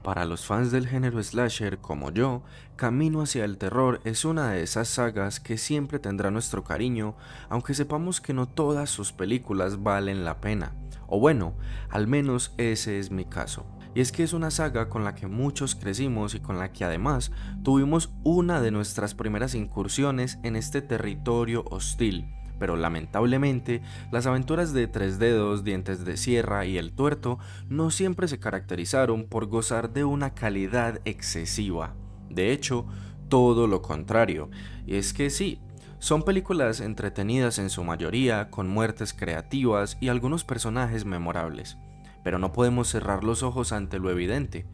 Para los fans del género slasher como yo, Camino hacia el terror es una de esas sagas que siempre tendrá nuestro cariño, aunque sepamos que no todas sus películas valen la pena. O bueno, al menos ese es mi caso. Y es que es una saga con la que muchos crecimos y con la que además tuvimos una de nuestras primeras incursiones en este territorio hostil. Pero lamentablemente, las aventuras de Tres Dedos, Dientes de Sierra y El Tuerto no siempre se caracterizaron por gozar de una calidad excesiva. De hecho, todo lo contrario. Y es que sí, son películas entretenidas en su mayoría, con muertes creativas y algunos personajes memorables. Pero no podemos cerrar los ojos ante lo evidente.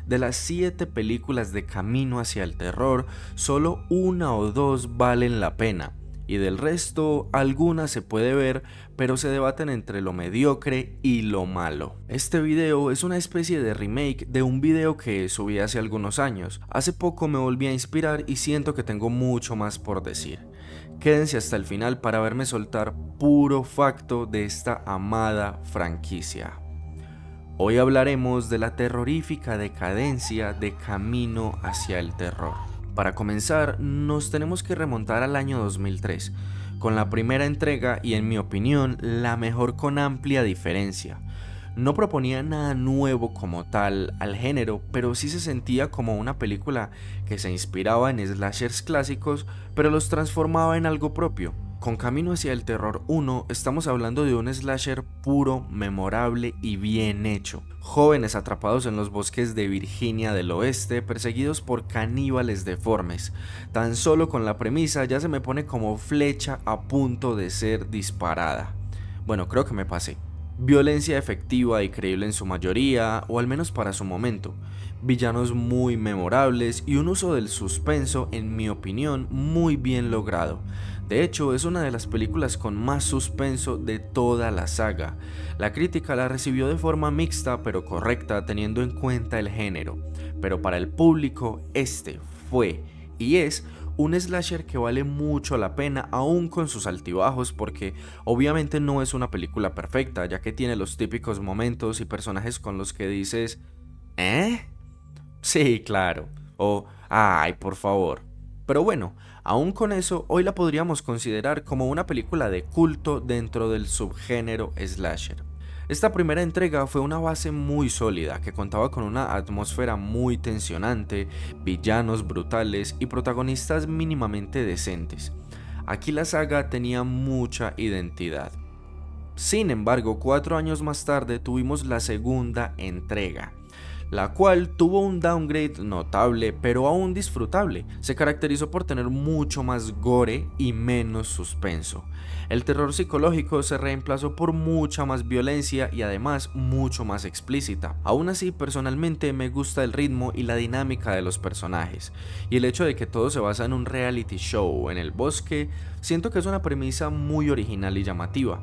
De las 7 películas de Camino hacia el terror, solo una o dos valen la pena. Y del resto, algunas se puede ver, pero se debaten entre lo mediocre y lo malo. Este video es una especie de remake de un video que subí hace algunos años. Hace poco me volví a inspirar y siento que tengo mucho más por decir. Quédense hasta el final para verme soltar puro facto de esta amada franquicia. Hoy hablaremos de la terrorífica decadencia de Camino hacia el terror. Para comenzar, nos tenemos que remontar al año 2003, con la primera entrega y en mi opinión, la mejor con amplia diferencia. No proponía nada nuevo como tal al género, pero sí se sentía como una película que se inspiraba en slashers clásicos, pero los transformaba en algo propio. Con Camino hacia el terror 1 estamos hablando de un slasher puro, memorable y bien hecho. Jóvenes atrapados en los bosques de Virginia del Oeste, perseguidos por caníbales deformes. Tan solo con la premisa ya se me pone como flecha a punto de ser disparada. Bueno, creo que me pasé. Violencia efectiva y creíble en su mayoría, o al menos para su momento. Villanos muy memorables y un uso del suspenso, en mi opinión, muy bien logrado. De hecho, es una de las películas con más suspenso de toda la saga. La crítica la recibió de forma mixta pero correcta teniendo en cuenta el género. Pero para el público, este fue y es un slasher que vale mucho la pena aún con sus altibajos porque obviamente no es una película perfecta ya que tiene los típicos momentos y personajes con los que dices ¿eh? Sí, claro. O ay, por favor. Pero bueno, aún con eso, hoy la podríamos considerar como una película de culto dentro del subgénero slasher. Esta primera entrega fue una base muy sólida que contaba con una atmósfera muy tensionante, villanos brutales y protagonistas mínimamente decentes. Aquí la saga tenía mucha identidad. Sin embargo, 4 años más tarde tuvimos la segunda entrega, la cual tuvo un downgrade notable pero aún disfrutable. Se caracterizó por tener mucho más gore y menos suspenso. El terror psicológico se reemplazó por mucha más violencia y además mucho más explícita. Aún así, personalmente me gusta el ritmo y la dinámica de los personajes, y el hecho de que todo se basa en un reality show en el bosque, siento que es una premisa muy original y llamativa.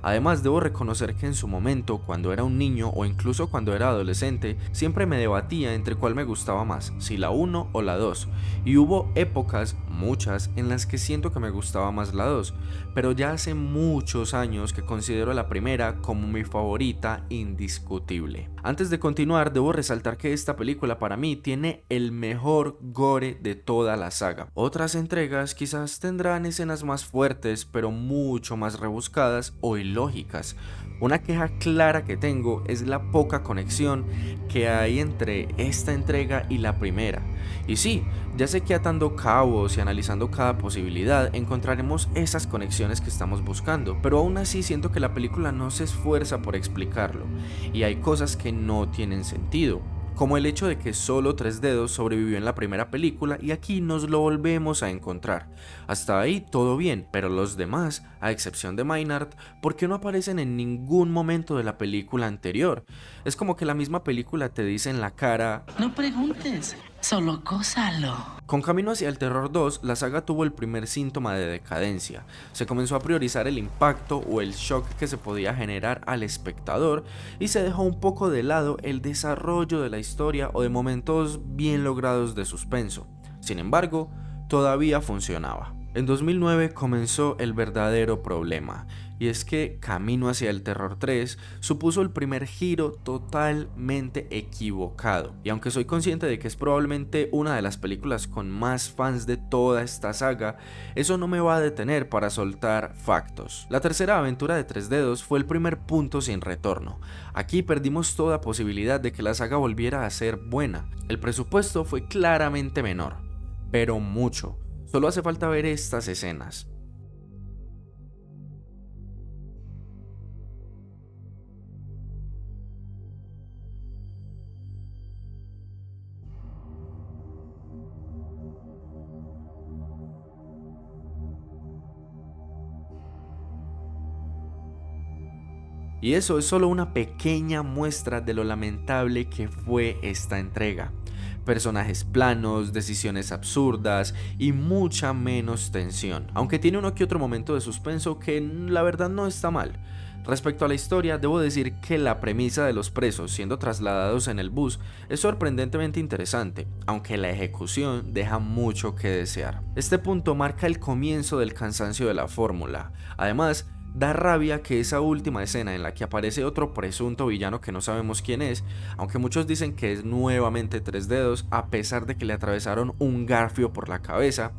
Además, debo reconocer que en su momento, cuando era un niño o incluso cuando era adolescente, siempre me debatía entre cuál me gustaba más, si la 1 o la 2, y hubo épocas, muchas, en las que siento que me gustaba más la 2, pero ya hace muchos años que considero la primera como mi favorita indiscutible. Antes de continuar, debo resaltar que esta película para mí tiene el mejor gore de toda la saga. Otras entregas quizás tendrán escenas más fuertes, pero mucho más rebuscadas o ilógicas. Una queja clara que tengo es la poca conexión que hay entre esta entrega y la primera. Y sí, ya sé que atando cabos y analizando cada posibilidad encontraremos esas conexiones que estamos buscando, pero aún así siento que la película no se esfuerza por explicarlo, y hay cosas que no tienen sentido, como el hecho de que solo Tres Dedos sobrevivió en la primera película y aquí nos lo volvemos a encontrar. Hasta ahí todo bien, pero los demás, a excepción de Maynard, ¿por qué no aparecen en ningún momento de la película anterior? Es como que la misma película te dice en la cara: No preguntes, solo gózalo. Con Camino hacia el terror 2, la saga tuvo el primer síntoma de decadencia. Se comenzó a priorizar el impacto o el shock que se podía generar al espectador y se dejó un poco de lado el desarrollo de la historia o de momentos bien logrados de suspenso. Sin embargo, todavía funcionaba. En 2009 comenzó el verdadero problema, y es que Camino hacia el Terror 3 supuso el primer giro totalmente equivocado, y aunque soy consciente de que es probablemente una de las películas con más fans de toda esta saga, eso no me va a detener para soltar factos. La tercera aventura de Tres Dedos fue el primer punto sin retorno. Aquí perdimos toda posibilidad de que la saga volviera a ser buena. El presupuesto fue claramente menor, pero mucho. Solo hace falta ver estas escenas. Y eso es solo una pequeña muestra de lo lamentable que fue esta entrega. Personajes planos, decisiones absurdas y mucha menos tensión, aunque tiene uno que otro momento de suspenso que la verdad no está mal. Respecto a la historia, debo decir que la premisa de los presos siendo trasladados en el bus es sorprendentemente interesante, aunque la ejecución deja mucho que desear. Este punto marca el comienzo del cansancio de la fórmula. Además, da rabia que esa última escena en la que aparece otro presunto villano que no sabemos quién es, aunque muchos dicen que es nuevamente Tres Dedos a pesar de que le atravesaron un garfio por la cabeza,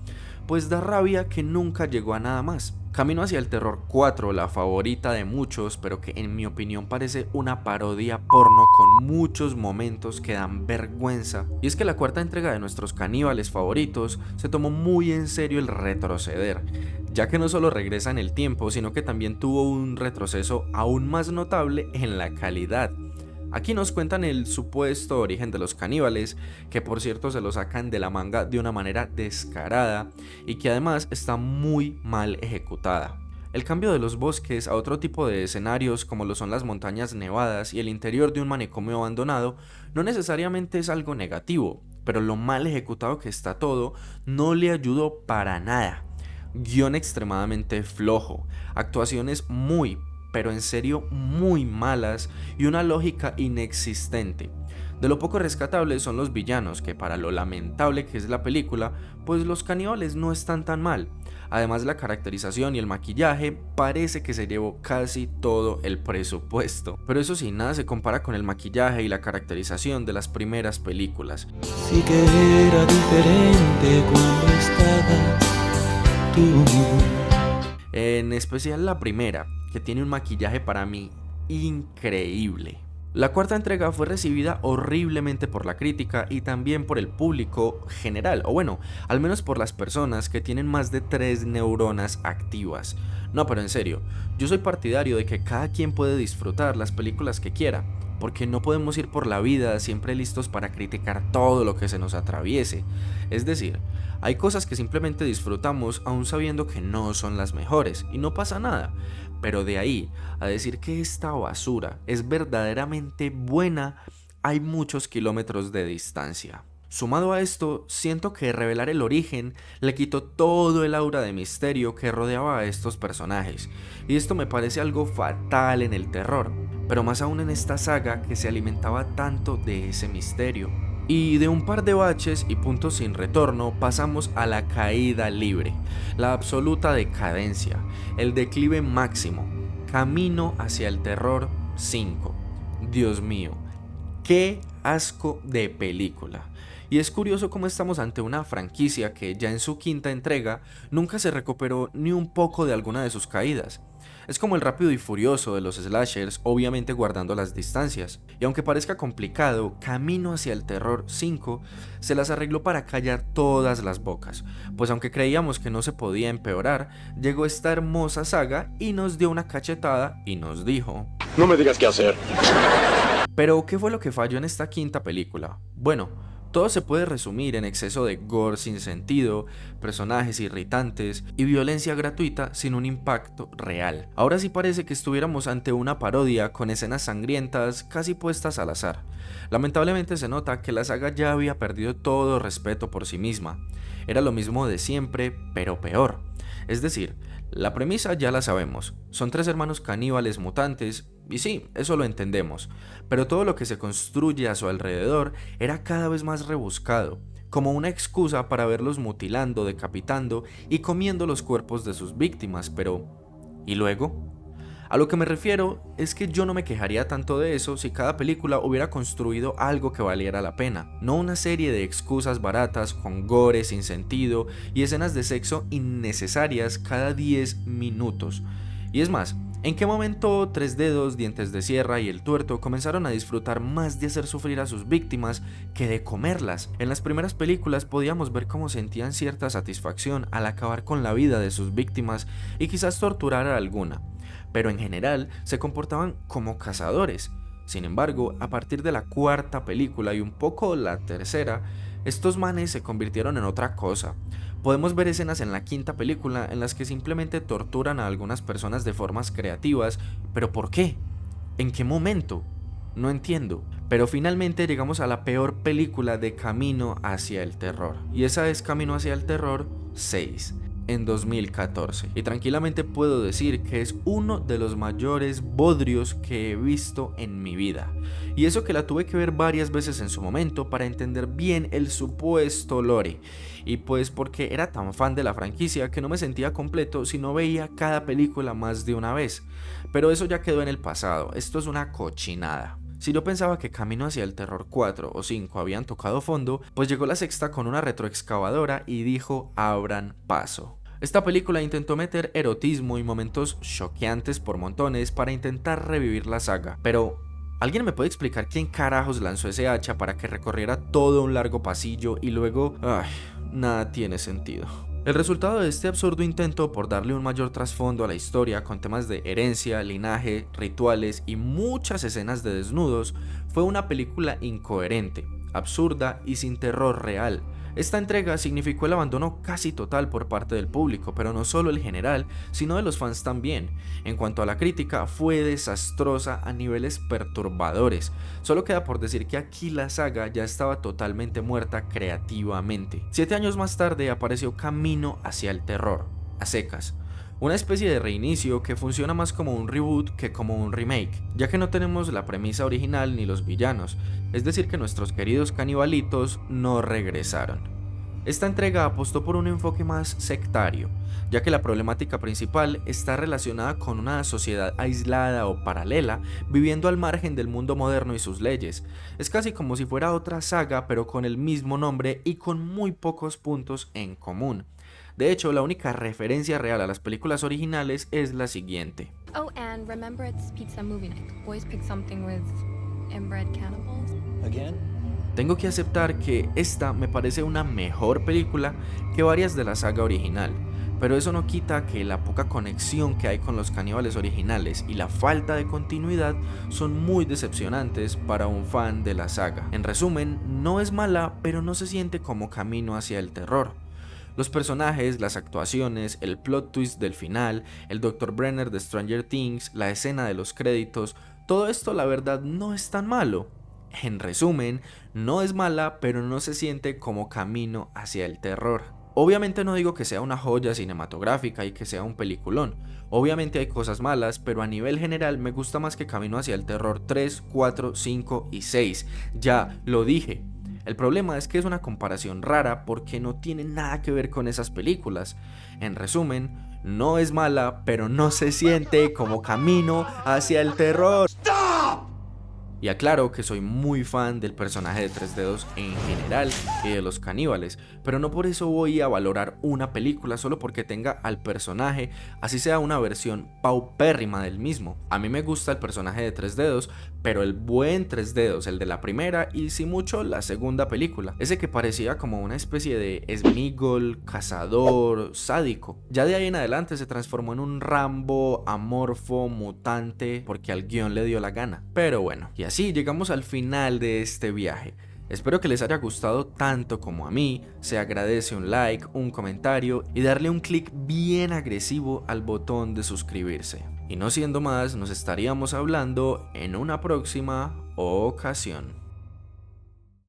pues da rabia que nunca llegó a nada más. Camino hacia el Terror 4, la favorita de muchos, pero que en mi opinión parece una parodia porno con muchos momentos que dan vergüenza. Y es que la cuarta entrega de nuestros caníbales favoritos se tomó muy en serio el retroceder, ya que no solo regresa en el tiempo, sino que también tuvo un retroceso aún más notable en la calidad. Aquí nos cuentan el supuesto origen de los caníbales, que por cierto se lo sacan de la manga de una manera descarada y que además está muy mal ejecutada. El cambio de los bosques a otro tipo de escenarios como lo son las montañas nevadas y el interior de un manicomio abandonado no necesariamente es algo negativo, pero lo mal ejecutado que está todo no le ayudó para nada. Guión extremadamente flojo, actuaciones pero en serio muy malas y una lógica inexistente. De lo poco rescatable son los villanos, que para lo lamentable que es la película, pues los caníbales no están tan mal. Además, la caracterización y el maquillaje parece que se llevó casi todo el presupuesto. Pero eso sí, nada se compara con el maquillaje y la caracterización de las primeras películas. Sí que era diferente cuando estabas tú. En especial la primera, que tiene un maquillaje para mí increíble. La cuarta entrega fue recibida horriblemente por la crítica y también por el público general, o bueno, al menos por las personas que tienen más de 3 neuronas activas. No, pero en serio, yo soy partidario de que cada quien puede disfrutar las películas que quiera, porque no podemos ir por la vida siempre listos para criticar todo lo que se nos atraviese. Es decir, hay cosas que simplemente disfrutamos aún sabiendo que no son las mejores, y no pasa nada. Pero de ahí a decir que esta basura es verdaderamente buena, hay muchos kilómetros de distancia. Sumado a esto, siento que revelar el origen le quitó todo el aura de misterio que rodeaba a estos personajes, y esto me parece algo fatal en el terror, pero más aún en esta saga que se alimentaba tanto de ese misterio. Y de un par de baches y puntos sin retorno pasamos a la caída libre, la absoluta decadencia, el declive máximo, Camino hacia el Terror 5. Dios mío, qué asco de película. Y es curioso cómo estamos ante una franquicia que ya en su quinta entrega nunca se recuperó ni un poco de alguna de sus caídas. Es como el Rápido y Furioso de los slashers, obviamente guardando las distancias. Y aunque parezca complicado, Camino hacia el Terror 5 se las arregló para callar todas las bocas, pues aunque creíamos que no se podía empeorar, llegó esta hermosa saga y nos dio una cachetada y nos dijo: no me digas qué hacer. Pero, ¿qué fue lo que falló en esta quinta película? Bueno, todo se puede resumir en exceso de gore sin sentido, personajes irritantes y violencia gratuita sin un impacto real. Ahora sí parece que estuviéramos ante una parodia con escenas sangrientas casi puestas al azar. Lamentablemente se nota que la saga ya había perdido todo respeto por sí misma. Era lo mismo de siempre, pero peor. Es decir, la premisa ya la sabemos, son 3 hermanos caníbales mutantes, y sí, eso lo entendemos, pero todo lo que se construye a su alrededor era cada vez más rebuscado, como una excusa para verlos mutilando, decapitando y comiendo los cuerpos de sus víctimas, pero ¿y luego? A lo que me refiero es que yo no me quejaría tanto de eso si cada película hubiera construido algo que valiera la pena, no una serie de excusas baratas con gore sin sentido y escenas de sexo innecesarias cada 10 minutos. Y es más, ¿en qué momento Tres Dedos, Dientes de Sierra y El Tuerto comenzaron a disfrutar más de hacer sufrir a sus víctimas que de comerlas? En las primeras películas podíamos ver cómo sentían cierta satisfacción al acabar con la vida de sus víctimas y quizás torturar a alguna, pero en general se comportaban como cazadores. Sin embargo, a partir de la cuarta película y un poco la tercera, estos manes se convirtieron en otra cosa. Podemos ver escenas en la quinta película en las que simplemente torturan a algunas personas de formas creativas, pero ¿por qué? ¿En qué momento? No entiendo. Pero finalmente llegamos a la peor película de Camino hacia el terror, y esa es Camino hacia el terror 6. En 2014, y tranquilamente puedo decir que es uno de los mayores bodrios que he visto en mi vida, y eso que la tuve que ver varias veces en su momento para entender bien el supuesto lore, y pues porque era tan fan de la franquicia que no me sentía completo si no veía cada película más de una vez, pero eso ya quedó en el pasado. Esto es una cochinada. Si yo pensaba que Camino hacia el terror 4 o 5 habían tocado fondo, pues llegó la sexta con una retroexcavadora y dijo abran paso. Esta película intentó meter erotismo y momentos choqueantes por montones para intentar revivir la saga, pero ¿alguien me puede explicar quién carajos lanzó ese hacha para que recorriera todo un largo pasillo y luego... nada tiene sentido. El resultado de este absurdo intento por darle un mayor trasfondo a la historia con temas de herencia, linaje, rituales y muchas escenas de desnudos fue una película incoherente, absurda y sin terror real. Esta entrega significó el abandono casi total por parte del público, pero no solo el general, sino de los fans también. En cuanto a la crítica, fue desastrosa a niveles perturbadores. Solo queda por decir que aquí la saga ya estaba totalmente muerta creativamente. 7 años más tarde apareció Camino hacia el terror, a secas. Una especie de reinicio que funciona más como un reboot que como un remake, ya que no tenemos la premisa original ni los villanos, es decir que nuestros queridos canibalitos no regresaron. Esta entrega apostó por un enfoque más sectario, ya que la problemática principal está relacionada con una sociedad aislada o paralela, viviendo al margen del mundo moderno y sus leyes. Es casi como si fuera otra saga, pero con el mismo nombre y con muy pocos puntos en común. De hecho, la única referencia real a las películas originales es la siguiente. Oh, and remember it's pizza movie night. Boys pick something with inbred cannibals. Again? Tengo que aceptar que esta me parece una mejor película que varias de la saga original, pero eso no quita que la poca conexión que hay con los caníbales originales y la falta de continuidad son muy decepcionantes para un fan de la saga. En resumen, no es mala, pero no se siente como Camino hacia el terror. Los personajes, las actuaciones, el plot twist del final, el Dr. Brenner de Stranger Things, la escena de los créditos, todo esto la verdad no es tan malo. En resumen, no es mala, pero no se siente como Camino hacia el terror. Obviamente no digo que sea una joya cinematográfica y que sea un peliculón. Obviamente hay cosas malas, pero a nivel general me gusta más que Camino hacia el terror 3, 4, 5 y 6. Ya lo dije. El problema es que es una comparación rara porque no tiene nada que ver con esas películas. En resumen, no es mala, pero no se siente como Camino hacia el terror. Y aclaro que soy muy fan del personaje de Tres Dedos en general y de los caníbales, pero no por eso voy a valorar una película solo porque tenga al personaje, así sea una versión paupérrima del mismo. A mí me gusta el personaje de Tres Dedos, pero el buen Tres Dedos, el de la primera y si mucho la segunda película, ese que parecía como una especie de Smigol, cazador, sádico. Ya de ahí en adelante se transformó en un Rambo amorfo, mutante, porque al guión le dio la gana. Pero bueno, y así llegamos al final de este viaje. Espero que les haya gustado tanto como a mí. Se agradece un like, un comentario y darle un clic bien agresivo al botón de suscribirse. Y no siendo más, nos estaríamos hablando en una próxima ocasión.